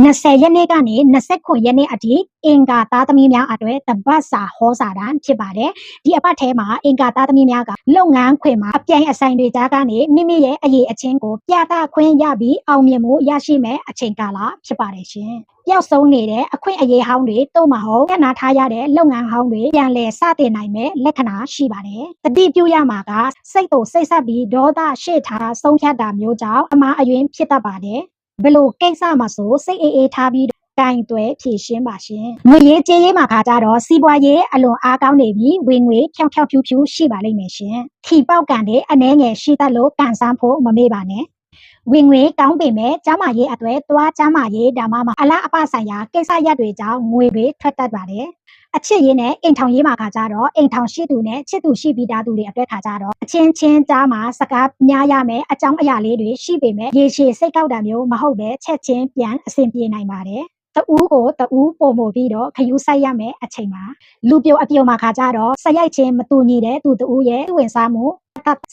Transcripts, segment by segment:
20 ရက်နေ့ကနေ29 ရက်နေ့အထိအင်္ဂါသားသမီးများအတွက်တပတ်စာဟောစာတမ်းဖြစ်ပါတယ်။ဒီအပတ်ထဲမှာအင်္ဂါသားသမီးများကလုပ်ငန်းခွင်မှာအပြိုင်အဆိုင်တွေကြားကနေမိမိရဲ့အရေးအချင်းကိုပြသခွင့်ရပြီးအောင်မြင်မှုရရှိမဲ့အချိန်ကာလဖြစ်ပါတယ်ရှင်။ပျောက်ဆုံးနေတဲ့အခွင့်အရေးဟောင်းတွေတို့မဟုတ်ညနာထားရတဲ့လုပ်ငန်းဟောင်းတွေပြန်လည်စတင်နိုင်မဲ့လက္ခဏာရှိပါတယ်။တတိပြုရမှာကစိတ်တို့စိတ်ဆက်ပြီးဒေါသရှေ့ထားဆုံးဖြတ်တာမျိုးကြောင့်အမှားအယွင်းဖြစ်တတ်ပါတယ်။ဘလို့ကိစ္စမှာဆိုစိတ်အေးထားပြီးတိုင်တွဲဖြည့်ရှင်းပါရှင်ငွေရေးကြေးရေးမှာခါကြတော့စီးပွားရေးအလွန်အားကောင်းနေပြီးဝင်ငွေဖြောင်ဖြူဖြူရှိပါလိမ့်မယ်ရှင်ခီပေါက်ကန်တဲ့အနှဲငယ်ရှိတတ်လို့ကန်ဆန်းဖို့မမေ့ပါနဲ့ဝင်ငွေကောင်းပေမဲ့ကျမရေးအတွက်သွားကျမရေးဒါမှမအလားအပဆိုင်ရာကိစ္စရပ်တွေကြောင့်ငွေတွေထွက်တတ်ပါတယ်အချစ်ရေးနဲ့အိမ်ထောင်ရေးမှာခါကြတော့အိမ်ထောင်ရှိသူနဲ့ချစ်သူရှိပြီးသားသူတွေအတွက်ခါကြတော့အချင်းချင်းကြားမှာစကားများရမယ်အကြောင်းအရာလေးတွေရှိပေမဲ့ရေရှည်စိတ်ကောက်တာမျိုးမဟုတ်ပဲချက်ချင်းပြန်အဆင်ပြေနိုင်ပါတယ်တဦးကိုတဦးပုံမို့ပြီးတော့ခယူးဆိုင်ရမယ်အချိန်မှာလူပြိုအပြုံမှာခါကြတော့စရိုက်ချင်းမတူညီတဲ့သူတဦးရဲ့ဝင်စားမှု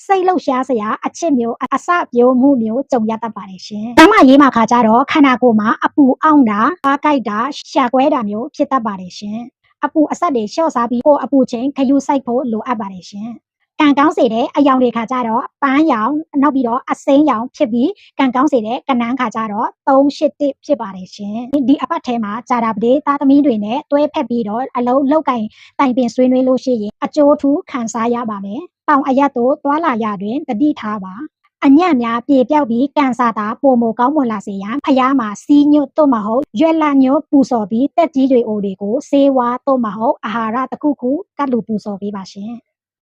စိတ်လှုပ်ရှားစရာအချစ်မျိုးအစပြိုးမှုမျိုးကြုံရတတ်ပါတယ်ရှင်။တမရေးမှာခါကြတော့ခန္ဓာကိုယ်မှာအပူအောင်တာအားကြိုက်တာရှာကွဲတာမျိုးဖြစ်တတ်ပါတယ်ရှင်။အပူအဆက်တွေလျှော့စားပြီးကိုအပူချင်းခယူးဆိုင်ဖို့လိုအပ်ပါတယ်ရှင်။ကံကောင်းစေတဲ့အယောင်တွေခါကြတော့ပန်းရောင်နောက်ပြီးတော့အစိမ်းရောင်ဖြစ်ပြီးကံကောင်းစေတဲ့ကနန်းခါကြတော့381ဖြစ်ပါတယ်ရှင်ဒီအပတ်ထဲမှာဂျာတာပဒေသားသမီးတွေနဲ့တွဲဖက်ပြီးတော့အလုံးလောက်ကင်တိုင်ပင်ဆွေးနွေးလို့ရှိရင်အကျိုးထူးခံစားရပါမယ်တောင်အရက်တို့သွာလာရတွင်တတိထားပါအညံ့များပြေပြောက်ပြီးကန်ဆာတာပုံမကောင်းမွန်လာစေရန်ဖျားမှာစီးညွတ်တို့မဟုတ်ရွက်လာညွတ်ပူစော်ပြီးတက်ကြီးတွေအိုတွေကိုဆေးဝါးတို့မဟုတ်အာဟာရတစ်ခုခုကတ်လူပူစော်ပေးပါရှင်